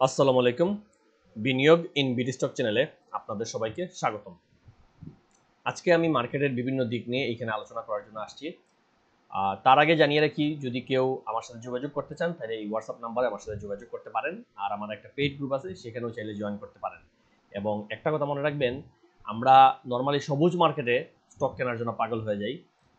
আসসালামু আলাইকুম। বিনিয়োগ ইন বিডি স্টক চ্যানেলে আপনাদের সবাইকে স্বাগতম। আজকে আমি মার্কেটের বিভিন্ন দিক নিয়ে এখানে আলোচনা করার জন্য আসছি। তার আগে জানিয়ে রাখি, যদি কেউ আমার সাথে যোগাযোগ করতে চান তাহলে এই হোয়াটসঅ্যাপ নাম্বারে আমার সাথে যোগাযোগ করতে পারেন। আর আমার একটা পেইড গ্রুপ আছে, সেখানেও চাইলে জয়েন করতে পারেন। এবং একটা কথা মনে রাখবেন, আমরা নর্মালি সবুজ মার্কেটে স্টক কেনার জন্য পাগল হয়ে যাই,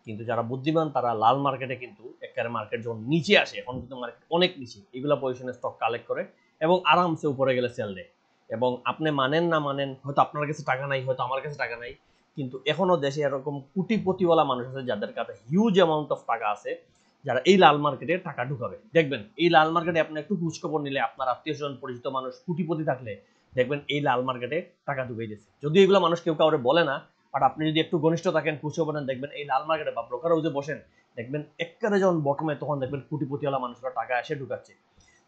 কিন্তু যারা বুদ্ধিমান তারা লাল মার্কেটে কিন্তু একেবারে মার্কেট যখন নিচে আসে, এখন কিন্তু মার্কেট অনেক নিচে, এগুলো পজিশনে স্টক কালেক্ট করে এবং আরামসে উপরে গেলে সেল দেয়। এবং আপনি মানেন না মানেন, হয়তো আপনার কাছে টাকা নাই, হয়তো আমার কাছে টাকা নাই, কিন্তু এখনো দেশে এরকম কোটিপতিওয়ালা মানুষ আছে যাদের কাছে হিউজ অ্যামাউন্ট অফ টাকা আছে, যারা এই লাল মার্কেটে টাকা ঢুকাবে। দেখবেন এই লাল মার্কেটে আপনি একটু খোঁজখবর নিলে, আপনার আত্মীয় স্বজন পরিচিত মানুষ কোটিপতি থাকলে দেখবেন এই লাল মার্কেটে টাকা ঢুকাই দিচ্ছে। যদি এগুলো মানুষ কেউ কাউরে বলে না, বাট আপনি যদি একটু ঘনিষ্ঠ থাকেন, খোঁজখবর নেন, দেখবেন এই লাল মার্কেটে বা ব্রোকার হাউসে বসেন, দেখবেন একেবারে যখন বটমে, তখন দেখবেন কোটিপতিওয়ালা মানুষরা টাকা এসে ঢুকাচ্ছে।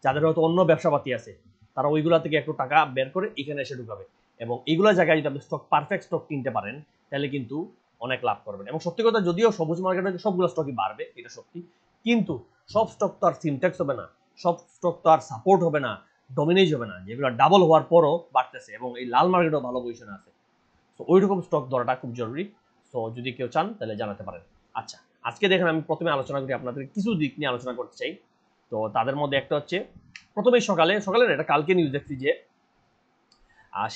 যাদের হয়তো অন্য ব্যবসাপাতি আছে, তারা ওইগুলা থেকে একটু টাকা বের করে এখানে এসে ঢুকাবে। এবং এইগুলো জায়গায় যদি আপনি স্টক, পারফেক্ট স্টক কিনতে পারেন, তাহলে কিন্তু অনেক লাভ করবেন। এবং সত্যি কথা, যদিও সবুজ মার্কেটে সবগুলো স্টকই বাড়বে, এটা সত্যি, কিন্তু সব স্টক তো আর সিনট্যাক্স হবে না, সব স্টক তো আর সাপোর্ট হবে না, ডমিনেজ হবে না, যেগুলো ডাবল হওয়ার পরও বাড়তেছে এবং এই লাল মার্কেটও ভালো পজিশনে আছে। তো ওই রকম স্টক ধরাটা খুব জরুরি। সো যদি কেউ চান তাহলে জানাতে পারেন। আচ্ছা, আজকে দেখেন আমি প্রথমে আলোচনা করি, আপনাদের কিছু দিক নিয়ে আলোচনা করতে চাই। তো তাদের মধ্যে একটা হচ্ছে, প্রথমেই সকালে এটা কালকে নিউজ দেখছি যে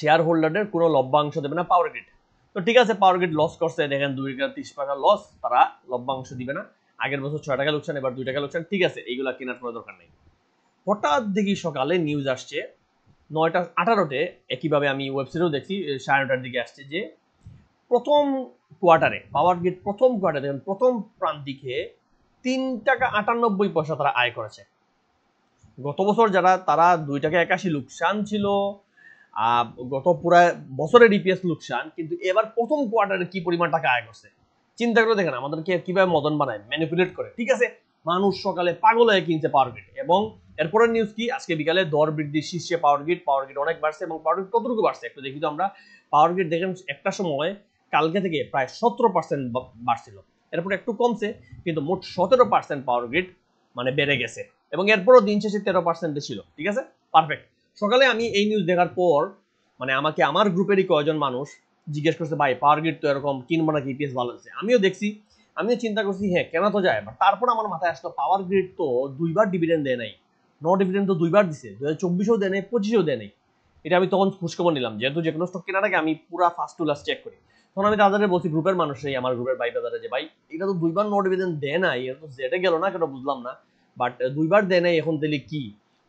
শেয়ার হোল্ডারদের কোনো লভ্যাংশ দেবে না পাওয়ার গ্রিড। তো ঠিক আছে, পাওয়ার গ্রিড লস করছে, দেখেন 2 টাকা 30 টাকা লস, তারা লভ্যাংশ দিবে না। আগের বছর 6 টাকা লোকসান, এবার 2 টাকা লোকসান, ঠিক আছে, এইগুলা কেনার কোনো দরকার নেই। হঠাৎ দেখি সকালে নিউজ আসছে 9টা 18-তে, একইভাবে আমি ওয়েবসাইটেও দেখছি 9:30টার দিকে আসছে যে প্রথম কোয়ার্টারে পাওয়ার গ্রিড, প্রথম কোয়ার্টারে দেখেন প্রথম প্রান্তিকে 3 টাকা 98 পয়সা তারা আয় করেছে। গত বছর যারা, তারা 2 টাকা 81 লোকসান ছিল, গত পুরা বছরের ইপিএস লোকসান, কিন্তু এবার প্রথম কোয়ার্টারে কি পরিমাণ টাকা আয় করছে চিন্তা করে দেখেন, আমাদেরকে কিভাবে মদন বানায়, ম্যানিপুলেট করে। ঠিক আছে, মানুষ সকালে পাগল হয়ে কিনছে পাওয়ার গ্রিড, এবং এরপরের নিউজ কি, আজকে বিকালে দর বৃদ্ধির শীর্ষে পাওয়ার গ্রিড অনেক বাড়ছে। এবং পাওয়ার গ্রিড কতটুকু বাড়ছে একটু দেখি তো আমরা। পাওয়ার গ্রিড দেখেন একটা সময় কালকে থেকে প্রায় 17% বাড়ছিল, এরপর একটু কমছে, কিন্তু মোট 17% পাওয়ার গ্রিড মানে বেড়ে গেছে। এবং এরপরও দিন শেষে 13% ছিল। ঠিক আছে, পারফেক্ট। সকালে আমি এই নিউজ দেখার পর, মানে আমাকে আমার গ্রুপেরই কয়েকজন মানুষ জিজ্ঞেস করছে, ভাই পাওয়ার গ্রিড তো এরকম কিনবো নাকি, ইপিএস ভালো হচ্ছে। আমিও দেখছি, আমিও চিন্তা করছি, হ্যাঁ কেনা তো যায়। বাট তারপর আমার মাথায় আসলো, পাওয়ার গ্রিড তো 2বার ডিভিডেন্ড দেয় নাই, নো ডিভিডেন্ড তো 2বার দিছে, 2024-ও দেয় নাই, 25-ও দেয় নাই। এটা আমি তখন খোঁজখবর নিলাম, যেহেতু যে কোনো স্টক কেনার আগে আমি পুরো ফার্স্ট টু লাস্ট চেক করি। তখন আমি তাদের বলছি, গ্রুপের মানুষই, আমার গ্রুপের ভাই দাদারা, যে ভাই এটা তো 2বার নো ডিভিডেন্ড দেয় নাই, এটা তো জেটে গেল না কেন বুঝলাম না, বাট 2বার দেয় নাই, এখন তাহলে কি?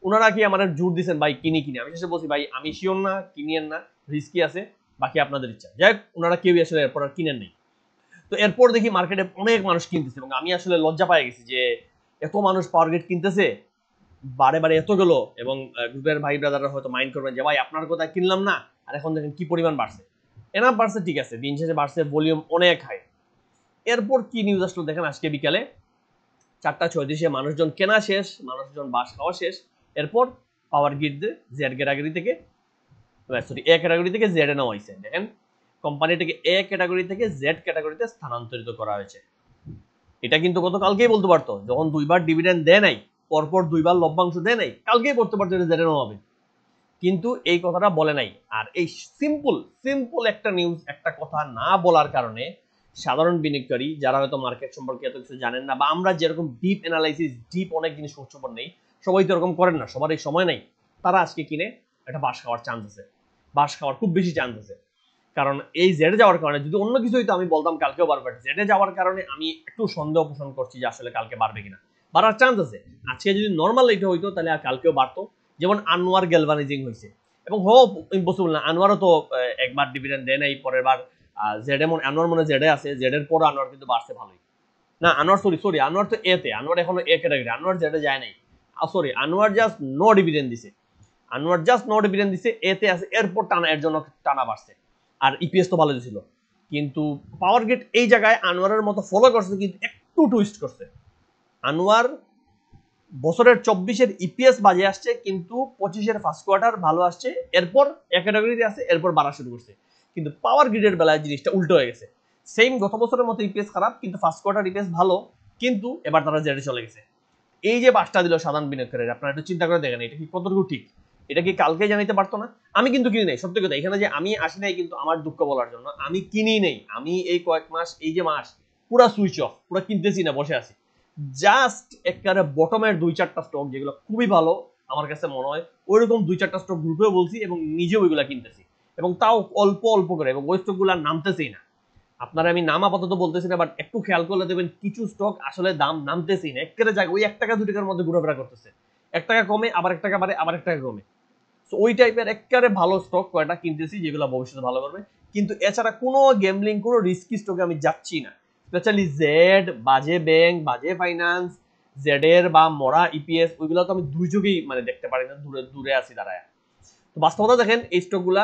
ওনারা কি আমার জোর দিচ্ছেন ভাই কিনি কিনি, আমি শেষে বলছি ভাই আমি শিওর না, কিনিয়েন না, রিস্কি আছে, বাকি আপনাদের ইচ্ছা। যাই হোক, ওনারা কেউই আসলে এরপর আর কিনেন নেই। তো এরপর দেখি মার্কেটে অনেক মানুষ কিনতেছে, এবং আমি আসলে লজ্জা পাই গেছি যে এত মানুষ পাওয়ার গ্রিড কিনতেছে, বারে বারে এত গেল। এবং গ্রুপের ভাই ব্রাদাররা হয়তো মাইন্ড করবেন যে ভাই আপনার কথা কিনলাম না, আর এখন দেখেন কি পরিমাণ বাড়ছে। এনাফ বাড়ছে, ঠিক আছে, দিন শেষে বাড়ছে, ভলিউম অনেক হাই। এরপর কি নিউজ আসলো দেখেন, আজকে বিকালে 4টা 36-এ মানুষজন কেনা শেষ, মানুষজন বাস খাওয়া শেষ। এরপর পাওয়ার গ্রিড জেড ক্যাটাগরি থেকে, সরি, এ ক্যাটাগরি থেকে জেড এ নেওয়া হয়েছে। দেখেন, কোম্পানিটাকে এ ক্যাটাগরি থেকে জেড ক্যাটাগরিতে স্থানান্তরিত করা হয়েছে। এটা কিন্তু গতকালকেই বলতে পারতো, যখন 2বার ডিভিডেন্ড দেয় নাই, পরপর 2বার লভ্যাংশ দেয় নাই, কালকেই বলতে পারতো এটা জেড এ নেওয়া হবে, কিন্তু এই কথাটা বলে নাই। আর এই সিম্পল সিম্পল একটা নিউজ, একটা কথা না বলার কারণে সাধারণ বিনিয়োগকারী, যারা হয়তো মার্কেট সম্পর্কে এত কিছু জানেন না, বা আমরা যেরকম ডিপ অ্যানালাইসিস, ডিপ অনেক জিনিস খোঁজখবর নেই, সবাই তো এরকম করেন না, সবার এই সময় নেই, তারা আজকে কিনে একটা বাস খাওয়ার চান্স আছে, বাস খাওয়ার খুব বেশি চান্স আছে। কারণ এই জেডে যাওয়ার কারণে, যদি অন্য কিছু হইতো আমি বলতাম কালকেও বাড়বে, জেডে যাওয়ার কারণে আমি একটু সন্দেহ পোষণ করছি যে আসলে কালকে বাড়বে কিনা, বাড়ার চান্স আছে। আজকে যদি নর্মাল এটা হইতো তাহলে আর কালকেও বাড়তো। যেমন আনোয়ার গ্যালভানাইজিং হয়েছে, এবং ইম্পসিবল না, আনোয়ারও তো একবার ডিভিডেন্ড দেয় নাই, পরের বার জেডে, আনোয়ার মনে জেডে আছে, জেডের পর আনোয়ার কিন্তু বাড়ছে ভালোই। না আনোয়ার, সরি সরি, আনোয়ার তো এতে, আনোয়ার এখনো এ ক্যাটাগরি, আনোয়ার জেডে যায় নাই, sorry, Anwar just no dividend দিছে, আনোয়ার জাস্ট নো ডিভিডেন্ড দিছে, এতে আছে, এরপর টানা, এর জন্য টানা বাড়ছে। আর ইপিএস তো ভালো ছিল, কিন্তু পাওয়ার গ্রিড এই জায়গায় আনোয়ারের মতো ফলো করছে, কিন্তু একটু টুইস্ট করছে। আনোয়ার বছরের 24-এর ইপিএস বাজে আসছে, কিন্তু 25-এর ফার্স্ট কোয়ার্টার ভালো আসছে, এরপর এক ক্যাটাগরিতে আছে, এরপর বাড়া শুরু করছে। কিন্তু পাওয়ার গ্রিডের বেলায় জিনিসটা উল্টো হয়ে গেছে, সেম গত বছরের মতো ইপিএস খারাপ, কিন্তু ফার্স্ট কোয়ার্টার ইপিএস ভালো, কিন্তু এবার তারা জেডে চলে গেছে। এই যে বাসটা দিল সাধারণ বিনিয়োগকারীরা, আপনারা একটু চিন্তা করে দেখেন এটা কি কতটুকু ঠিক। এটা কি কালকে জানাইতে পারতো না? আমি কিন্তু কিনি নাই, সত্যি কথা। এখানে যে আমি আসি নাই কিন্তু আমার দুঃখ বলার জন্য, আমি কিনি নেই। আমি এই কয়েক মাস, এই যে মাস পুরা সুইচ অফ, পুরা কিনতেছি না, বসে আছি। জাস্ট একেবারে বটমের 2-4টা স্টক যেগুলো খুবই ভালো আমার কাছে মনে হয়, ওইরকম 2-4টা স্টক গ্রুপেও বলছি এবং নিজেও ওইগুলা কিনতেছি, এবং তাও অল্প অল্প করে, এবং ওই স্টকগুলো নামতেছেই না। আপনারা আমি নাম আপাতত বলতেছি না, বাট একটু খেয়াল করলে দেবেন কিছু স্টক আসলে দাম নামতেছেই না, একেবারে জায়গা ওই 1 টাকা 2 টাকার মধ্যে ঘোরাফেরা করতেছে। 1 টাকা কমে, আবার 1 টাকা বাড়ে, আবার 1 টাকা কমে। সো ওই টাইপের একেবারে ভালো স্টক কয়টা কিনতেছি যেগুলো ভবিষ্যতে ভালো করবে। কিন্তু এছাড়া কোনো গ্যাম্বলিং, কোনো রিস্কি স্টকে আমি যাচ্ছি না। স্পেশালি জেড, বাজে ব্যাংক, বাজে ফাইন্যান্স, জেড এর বা মরা ইপিএস, ওইগুলো তো আমি দুই চোখেই মানে দেখতে পারি না, দূরে দূরে আছি দাঁড়ায়। তো বাস্তবতা দেখেন এই স্টকগুলা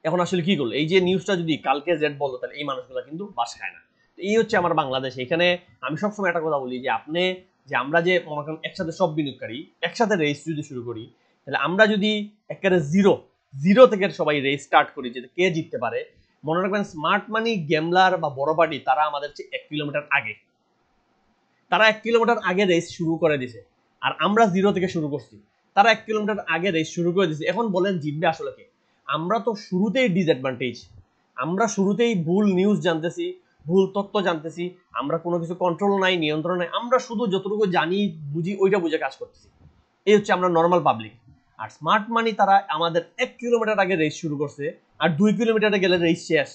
এখন আসলে কি করলো, এই যে নিউজটা যদি কালকে জেড বলতো তাহলে এই মানুষগুলো কিন্তু বাস খায় না। এই হচ্ছে আমার বাংলাদেশ। এখানে আমি সবসময় একটা কথা বলি যে আপনি, যে আমরা যে মনে করেন একসাথে সব বিনিয়োগকারী একসাথে রেস যদি শুরু করি, তাহলে আমরা যদি একেবারে জিরো জিরো থেকে সবাই রেস স্টার্ট করি যে কে জিততে পারে, মনে রাখবেন স্মার্ট মানি, গেমলার বা বড় পার্টি তারা আমাদের চেয়ে 1 কিলোমিটার আগে, তারা 1 কিলোমিটার আগে রেস শুরু করে দিছে। আর আমরা জিরো থেকে শুরু করছি, তারা 1 কিলোমিটার আগে রেস শুরু করে দিছে। এখন বলেন জিতবে আসলে কে? আমরা তো শুরুতেই ডিসঅ্যাডভান্টেজ, আমরা শুরুতেই ভুল নিউজ জানতেছি, ভুল তথ্য জানতেছি, আমরা কোনো কিছু কন্ট্রোল নাই, নিয়ন্ত্রণ নাই, আমরা শুধু যতটুকু জানি বুঝি ওইটা বুঝে কাজ করতেছি। এই হচ্ছে আমরা নর্মাল পাবলিক। আর স্মার্ট মানি তারা আমাদের 1 কিলোমিটার আগে রেস শুরু করছে, আর 2 কিলোমিটারে গেলে রেস শেষ।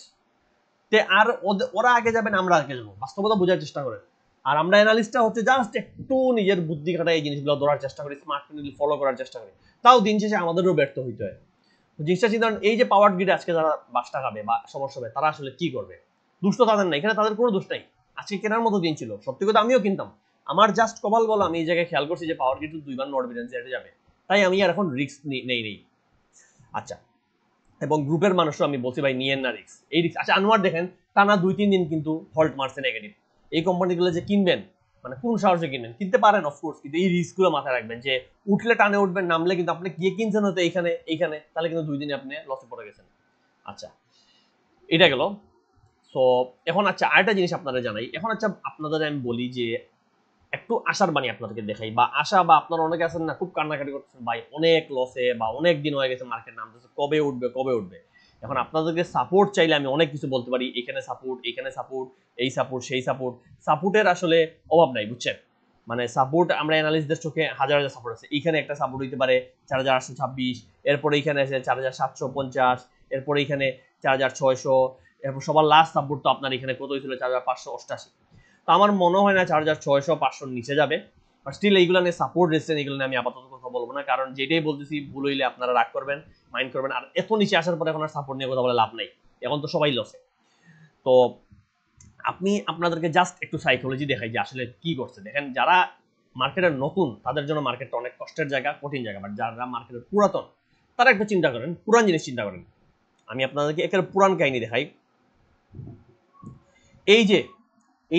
তে আর ওরা আগে যাবেন, আমরা আগে যাবো, বাস্তবতা বোঝার চেষ্টা করেন। আর আমরা অ্যানালিস্টটা হচ্ছে জাস্ট একটু নিজের বুদ্ধি খাটায় এই জিনিসগুলো ধরার চেষ্টা করি, স্মার্ট মানি ফলো করার চেষ্টা করি, তাও দিন শেষে আমাদেরও ব্যর্থ হইতে হয়। জিনিসটা চিন্তা করেন, এই যে পাওয়ার গ্রিড আজকে যারা বাসটা খাবে বা সমস্যা হবে, তারা আসলে কি করবে? দুষ্ট তাদের নাই, এখানে তাদের কোনো দোষ নাই। আজকে কেনার মতো দিন ছিল, সত্যি কথা আমিও কিনতাম। আমার জাস্ট কপাল বলো আমি এই জায়গায় খেয়াল করছি যে পাওয়ার গ্রিড 2 বার নর্থ যাবে, তাই আমি আর এখন রিস্ক নেই। আচ্ছা, এবং গ্রুপের মানুষও আমি বলছি ভাই নিয়েন না রিস্ক, এই রিস্ক। আচ্ছা আনোয়ার দেখেন টানা 2-3 দিন কিন্তু ফল্ট মারছে নেগেটিভ। এই কোম্পানিগুলো যে কিনবেন, মানে কোন সাহসে কিনবেন? কিনতে পারেন অফকোর্স, কিন্তু এই রিস্কগুলো মাথায় রাখবেন যে উঠলে টানে উঠবেন, নামলে কিন্তু আপনি গিয়ে কিনছেন হয়তো এইখানে, তাহলে কিন্তু 2 দিনে আপনি লসে পড়ে গেছেন। আচ্ছা, এটা গেল। সো এখন আচ্ছা আরেকটা জিনিস আপনারা জানাই, এখন আচ্ছা আপনাদের আমি বলি যে একটু আশার বাণী আপনাদেরকে দেখাই, বা আশা, বা আপনারা অনেকে আছেন না খুব কান্নাকাটি করতেছেন ভাই অনেক লসে বা অনেক দিন হয়ে গেছে মার্কেট নামতেছে, কবে উঠবে কবে উঠবে। এখন আপনাদেরকে সাপোর্ট চাইলে আমি অনেক কিছু বলতে পারি, এখানে সাপোর্ট, এখানে সাপোর্ট, এই সাপোর্ট, সেই সাপোর্ট। সাপোর্টের আসলে অভাব নাই, বুঝছেন? মানে সাপোর্ট আমরা অ্যানালিস্টদের চোখে হাজার হাজার সাপোর্ট আছে। এইখানে একটা সাপোর্ট হইতে পারে 4826, এরপরে এইখানে আছে 4750, এরপরে এইখানে 4600, এরপর সবার লাস্ট সাপোর্ট তো আপনার এখানে কত হয়েছিল 4588। তো আমার মনে হয় না 4600-500 নিচে যাবে। বাট স্টিল এইগুলো নিয়ে সাপোর্ট রেসিস্টেন্স এগুলো নিয়ে আমি আপাতত কথা বলবো না, কারণ যেটাই বলতেছি ভুল হইলে আপনারা রাগ করবেন, মাইন্ড করবেন। আর এত নিচে আসার পরে এখন আর সাপোর্ট নিয়ে কথা বলে লাভ নাই, এখন তো সবাই লসে। তো আপনি আপনাদেরকে জাস্ট একটু সাইকোলজি দেখাই যে আসলে কি করছে। দেখেন যারা মার্কেটের নতুন তাদের জন্য মার্কেটটা অনেক কষ্টের জায়গা, কঠিন জায়গা, বাট যারা মার্কেটের পুরাতন তারা একটু চিন্তা করেন, পুরান জিনিস চিন্তা করেন। আমি আপনাদেরকে একেবারে পুরান কাহিনী দেখাই। এই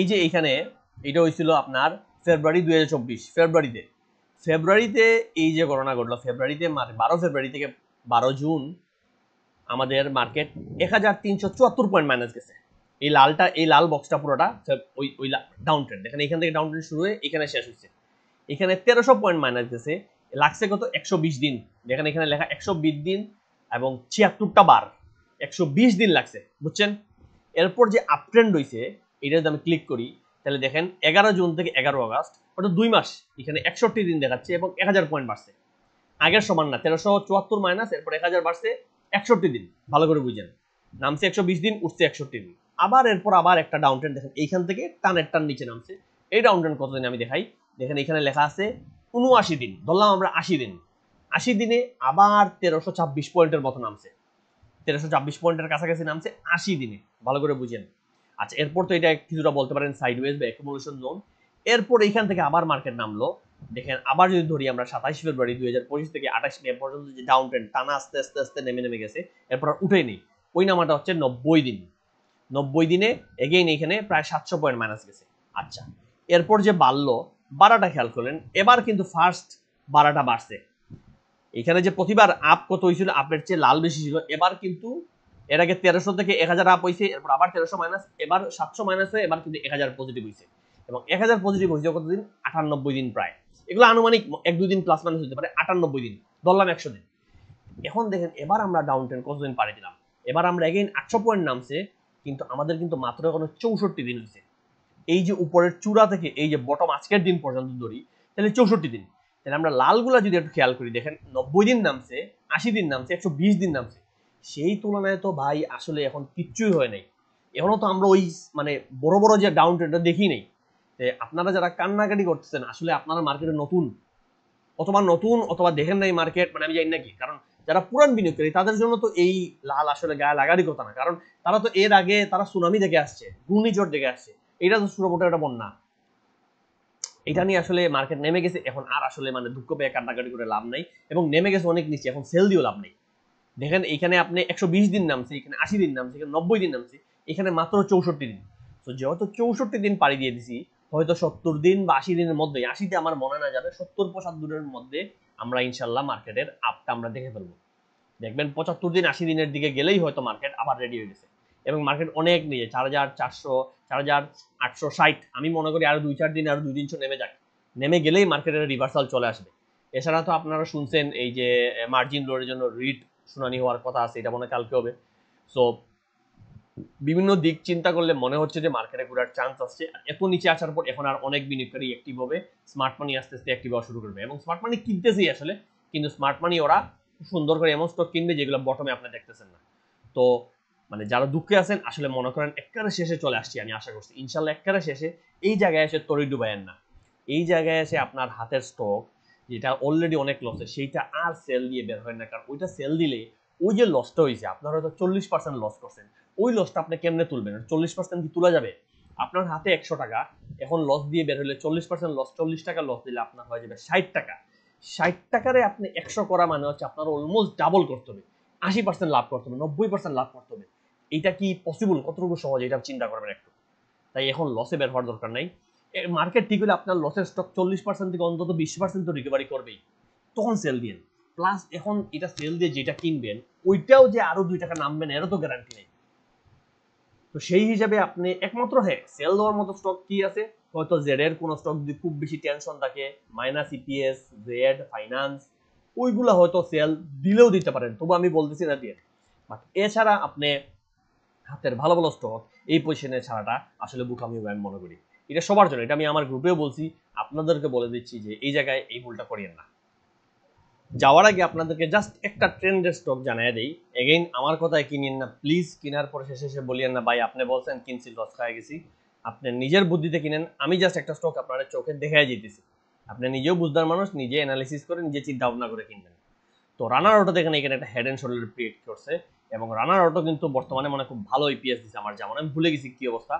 যে এইখানে এটা হয়েছিল আপনার ফেব্রুয়ারি 2024, ফেব্রুয়ারিতে এই যে ঘটনা ঘটলো, ফেব্রুয়ারিতে 12 ফেব্রুয়ারি থেকে 12 জুন আমাদের মার্কেট 1374 পয়েন্ট মাইনাস গেছে। এই লালটা, এই লাল বক্সটা পুরোটা ওই ডাউন ট্রেন্ড। দেখেন এখান থেকে ডাউন ট্রেন্ড শুরু হয়ে এখানে শেষ হচ্ছে। এখানে 1300 পয়েন্ট মাইনাস গেছে, লাগছে কত? 120 দিন। দেখেন এখানে লেখা 120 দিন এবং 76টা বার, 120 দিন লাগছে, বুঝছেন? এরপর যে আপ ট্রেন্ড হয়েছে, এটা যদি আমি ক্লিক করি তাহলে দেখেন 11 জুন থেকে 11 আগস্ট, অর্থাৎ 2 মাস, এখানে 61 দিন দেখাচ্ছে এবং 1000 পয়েন্ট বাড়ছে। আগের সমান না, 1374 মাইনাস এরপর 1000 বাড়ছে, 61 দিন। ভালো করে বুঝেন, নামছে 120 দিন, উঠছে 61 দিন। আবার এরপর আবার একটা ডাউন ট্রেন্ড, দেখেন এইখান থেকে টানের টান নিচে নামছে। এই ডাউন ট্রেন্ড কতদিন আমি দেখাই, দেখেন এখানে লেখা আছে 79 দিন, ধরলাম আমরা 80 দিন। 80 দিনে আবার 1326 পয়েন্টের মতো নামছে, 1326 পয়েন্টের কাছাকাছি নামছে 80 দিনে। ভালো করে বুঝেন। আচ্ছা এরপর তো এটা কিছুটা বলতে পারেন সাইডওয়েজ বা অ্যাকুমুলেশন জোন। এরপর এইখান থেকে আবার মার্কেট নামলো। দেখেন আবার যদি ধরি আমরা 27 ফেব্রুয়ারি 2025 থেকে 28 মে পর্যন্ত যে ডাউন ট্রেন্ড, টানা আস্তে আস্তে আস্তে নেমে গেছে, এরপর আর উঠেই নেই। ওই নামাটা হচ্ছে 90 দিন। 90 দিনে এগেইন এখানে প্রায় 700 পয়েন্ট মাইনাস গেছে। আচ্ছা এরপর যে বাড়লো, বাড়াটা খেয়াল করলেন, এবার কিন্তু ফার্স্ট বাড়াটা বাড়ছে। এখানে যে প্রতিবার আপ কত হয়েছিল, আপের চেয়ে লাল বেশি ছিল। এবার কিন্তু এর আগে 1300 থেকে 1000 আপ হয়েছে, এরপর আবার 1300 মাইনাস, এবার 700 মাইনাস হয়ে এবার কিন্তু 1000 পজিটিভ হয়েছে। এবং 1000 পজিটিভ হয়েছে কতদিন? 98 দিন প্রায়। এগুলো আনুমানিক 1-2 দিন প্লাস মাইনাস হতে পারে, 98 দিন, ধরলাম 100 দিন। এখন দেখেন এবার আমরা ডাউন ট্রেন্ড কতদিন পাড়ি দিলাম, এবার আমরা এগেইন 800 পয়েন্ট নামছে, কিন্তু আমাদের কিন্তু মাত্র এখনো 64 দিন হয়েছে। এই যে উপরের চূড়া থেকে এই যে বটম আজকের দিন পর্যন্ত ধরি, তাহলে 64 দিন। তাহলে আমরা লালগুলা যদি একটু খেয়াল করি, দেখেন 90 দিন নামছে, 80 দিন নামছে, 120 দিন নামছে। সেই তুলনায় তো ভাই আসলে এখন কিচ্ছুই হয় নাই, এখনো তো আমরা ওই মানে বড় বড় যে ডাউন ট্রেন্ডটা দেখি নাই। আপনারা যারা কান্নাকাটি করতেছেন, আসলে আপনারা মার্কেটে নতুন, অথবা দেখেন নাই মার্কেট, মানে আমি জানি নাকি। কারণ যারা পুরান বিনিয়োগকারী তাদের জন্য তো এই লাল আসলে গায়ে লাগারই কথা না, কারণ তারা তো এর আগে তারা সুনামি দেখে আসছে, ঘূর্ণিঝড় দেখে আসছে, এটা তো ছোট মোটো একটা বন্যা। এটা নিয়ে আসলে মার্কেট নেমে গেছে, এখন আর আসলে মানে দুঃখ পেয়ে কান্নাকাটি করে লাভ নাই, এবং নেমে গেছে অনেক নিচে, এখন সেল দিয়েও লাভ নেই। দেখেন এখানে আপনি 120 দিন নামছে, এখানে 80 দিন নামছে, এখানে 90 দিন নামছে, এখানে মাত্র 64 দিন। তো যেহেতু 64 দিন পাড়ি দিয়ে দিছি, হয়তো 70 দিন বা 80 দিনের মধ্যে, 80তে আমার মনে না যাবে, 70-75 দিনের মধ্যে আমরা ইনশাল্লাহ মার্কেটের আপটা আমরা দেখে ফেলবো। দেখবেন 75 দিন 80 দিনের দিকে গেলেই হয়তো মার্কেট আবার রেডি হয়ে গেছে, এবং মার্কেট অনেক নিয়ে 4400, 4860, আমি মনে করি আরো 2-4 দিন, আরো 2 দিন নেমে যাক, নেমে গেলেই মার্কেটের রিভার্সাল চলে আসবে। এছাড়া তো আপনারা শুনছেন এই যে মার্জিন লোডের জন্য রিট শুনানি হওয়ার কথা আছে, এটা মনে কালকে হবে। সো বিভিন্ন দিক চিন্তা করলে মনে হচ্ছে যে মার্কেটে ঘোরার চান্স আসছে। এত নিচে আসার পর এখন আর অনেক বিনিয়োগকারী অ্যাক্টিভ হবে, স্মার্ট মানি আস্তে আস্তে অ্যাক্টিভ হওয়া শুরু করবে, এবং স্মার্ট মানি কিনতেছেই আসলে, কিন্তু স্মার্ট মানি ওরা সুন্দর করে এমন স্টক কিনবে যেগুলো বটমে আপনি দেখতেছেন না। তো মানে যারা দুঃখে আছেন, আসলে মনে করেন একবারে শেষে চলে আসছি, আমি আশা করছি ইনশাল্লাহ একবারে শেষে। এই জায়গায় এসে তরি ডুবায়েন না, এই জায়গায় এসে আপনার হাতের স্টক যেটা অলরেডি অনেক লসে, সেইটা আর সেল দিয়ে বের হয় না, কারণ ওইটা সেল দিলে ওই যে লসটা হয়েছে, আপনার হয়তো 40% লস করছেন, ওই লসটা আপনি কেমনে তুলবেন? 40% কি তোলা যাবে? আপনার হাতে 100 টাকা, এখন লস দিয়ে বের হলে 40% লস, 40 টাকা লস দিলে আপনার হয়ে যাবে 60 টাকা। 60 টাকারে আপনি 100 করা মানে হচ্ছে আপনার অলমোস্ট ডাবল করতে হবে, 80% লাভ করতে হবে, 90% লাভ করতে হবে। এটা কি পসিবল? কতটুকু সহজ, এটা চিন্তা করবেন একটু। তাই এখন লসে বের হওয়ার দরকার নাই। মার্কেট ঠিক হলে আপনার লসের স্টক 40% থেকে অন্তত 20% তো রিকভারি করবেই, তখন সেল দিন। প্লাস এখন এটা সেল দিয়ে যেটা কিনবেন, ওইটাও যে আরো 2 টাকা নামবেন এরও তো গ্যারান্টি নেই। তো সেই হিসাবে আপনি একমাত্র, হ্যাঁ, সেল দেওয়ার মতো স্টক কি আছে? হয়তো জেড এর কোন স্টক যদি খুব বেশি টেনশন থাকে, মাইনাস ইপিএস, জেড ফাইন্যান্স, ওইগুলা হয়তো সেল দিলেও দিতে পারেন, তবু আমি বলতেছি না দিয়ে। বাট এছাড়া আপনি হাতের ভালো ভালো স্টক এই পজিশনে ছাড়াটা আসলে বোকামি আমি মনে করি। এটা সবার জন্য, এটা আমি আমার গ্রুপেও বলছি, আপনাদেরকে বলে দিচ্ছি যে এই জায়গায় এই ভুলটা করিয়েন না। যাওয়ার আগে আপনাদেরকে জাস্ট একটা ট্রেন্ডের স্টক জানাই দেই। এগেইন আমার কথায় কিনেন না প্লিজ, কেনার পরে শেষে বলিয়েন না ভাই আপনি বলছেন কিনছি লস খাই গেছি। আপনি নিজের বুদ্ধিতে কিনেন, আমি জাস্ট একটা স্টক আপনার চোখে দেখাই যেতেছি, আপনি নিজেও বুঝদার মানুষ, নিজে অ্যানালিসিস করে নিজে চিন্তা ভাবনা করে কিনবেন। তো রানার অটো দেখেন এখানে একটা হেড এন্ড শোল্ডার ক্রিয়েট করছে, এবং রানার অটো কিন্তু বর্তমানে মানে খুব ভালো ইপিএস দিচ্ছে আমার যেমন, আমি ভুলে গেছি কি অবস্থা।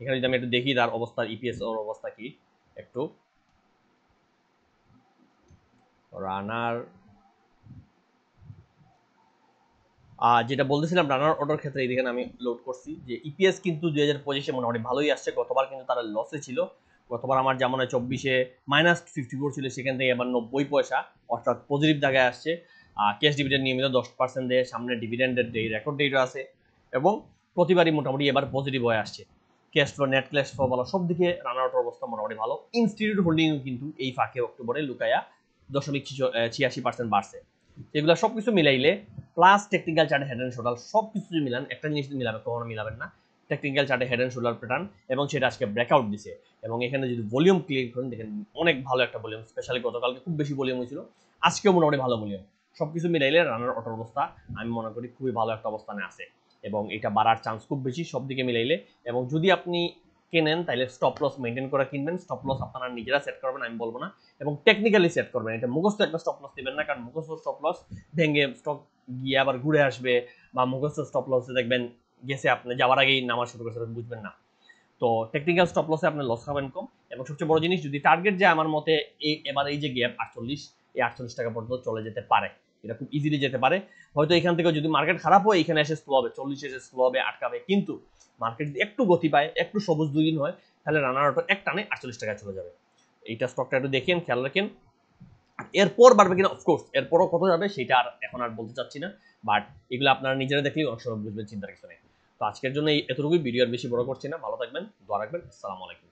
এখানে যদি আমি একটু দেখি তার অবস্থা, ইপিএস ওর অবস্থা কি একটু। রানার যেটা বলতেছিলাম রানার অর্ডার ক্ষেত্রে, এই দেখেন আমি লোড করছি যে ইপিএস কিন্তু 2025 মোটামুটি ভালোই আসছে। গতবার কিন্তু তারা লসে ছিল, গতবার আমার যেমন 24-এ -54 ছিল, সেখান থেকে এবার 90 পয়সা, অর্থাৎ পজিটিভ জায়গায় আসছে। ক্যাশ ডিভিডেন্ড নিয়মিত 10% দেয়, সামনে ডিভিডেন্ডের রেকর্ড ডেটও আছে, এবং প্রতিবারই মোটামুটি এবার পজিটিভ হয়ে আসছে। Cash flow, net cash flow ভালো, সব দিকে রানার অবস্থা মোটামুটি ভালো। ইনস্টিটিউট হোল্ডিং কিন্তু এই ফাঁকে অক্টোবরে লুকায়া 0.86% বাড়ছে। এগুলো সবকিছু মিলাইলে প্লাস টেকনিক্যাল চার্টে হেড এন্ড শোল্ডার, সবকিছু মিলান, একটা জিনিস মিলাবে কখনো মিলাবেন না, টেকনিক্যাল চার্টে হেড এন্ড শোল্ডার প্যাটার্ন, এবং সেটা আজকে ব্রেকআউট দিছে। এবং এখানে যদি ভলিউম ক্লিক করেন দেখেন অনেক ভালো একটা ভলিউম, স্পেশালি গতকালকে খুব বেশি ভলিউম হয়েছিল, আজকেও মোটামুটি ভালো ভলিউম। সবকিছু মিলাইলে রানার অটোর অবস্থা আমি মনে করি খুবই ভালো একটা অবস্থানে আছে, এবং এটা বাড়ার চান্স খুব বেশি সব দিকে মিলাইলে। এবং যদি আপনি কেনেন তাহলে স্টপ লস মেনটেন করে কিনবেন, স্টপ লস আপনারা নিজেরা সেট করবেন, আমি বলবো না, এবং টেকনিক্যালি সেট করবেন। এটা মুখস্থ একটা স্টপ লস দিবেন না, কারণ মুখস্থ স্টপ লস ভেঙে স্টক গিয়ে আবার ঘুরে আসবে, বা মুখস্থ স্টপ লসে দেখবেন গেছে আপনি যাওয়ার আগেই নামা শুরু করছে, বুঝবেন না। তো টেকনিক্যাল স্টপ লসে আপনি লস খাবেন কম, এবং সবচেয়ে বড় জিনিস যদি টার্গেট যায় আমার মতে এবার এই যে গ্যাপ 48, এই 48 টাকা পর্যন্ত চলে যেতে পারে, এটা খুব ইজিলি যেতে পারে। হয়তো এখান থেকে যদি মার্কেট খারাপ হয় এখানে এসে স্লো হবে, 40 এসে স্লো হবে, আটকাবে, কিন্তু মার্কেট যদি একটু গতি পায়, একটু সবুজ দুই দিন হয়, তাহলে রানার অটো এক টানে 48 টাকায় চলে যাবে। এইটা স্টকটা একটু দেখেন, খেয়াল রাখেন। এরপর বাড়বে কিনা, অফকোর্স এরপরও কত যাবে সেটা আর এখন আর বলতে চাচ্ছি না, বাট এগুলো আপনারা নিজেরা দেখলেই অনেক সময় বুঝবেন, চিন্তার কিছু নেই। তো আজকের জন্য এতটুকুই, ভিডিও আর বেশি বড় করছি না, ভালো থাকবেন, দোয়া রাখবেন, আসসালামু আলাইকুম।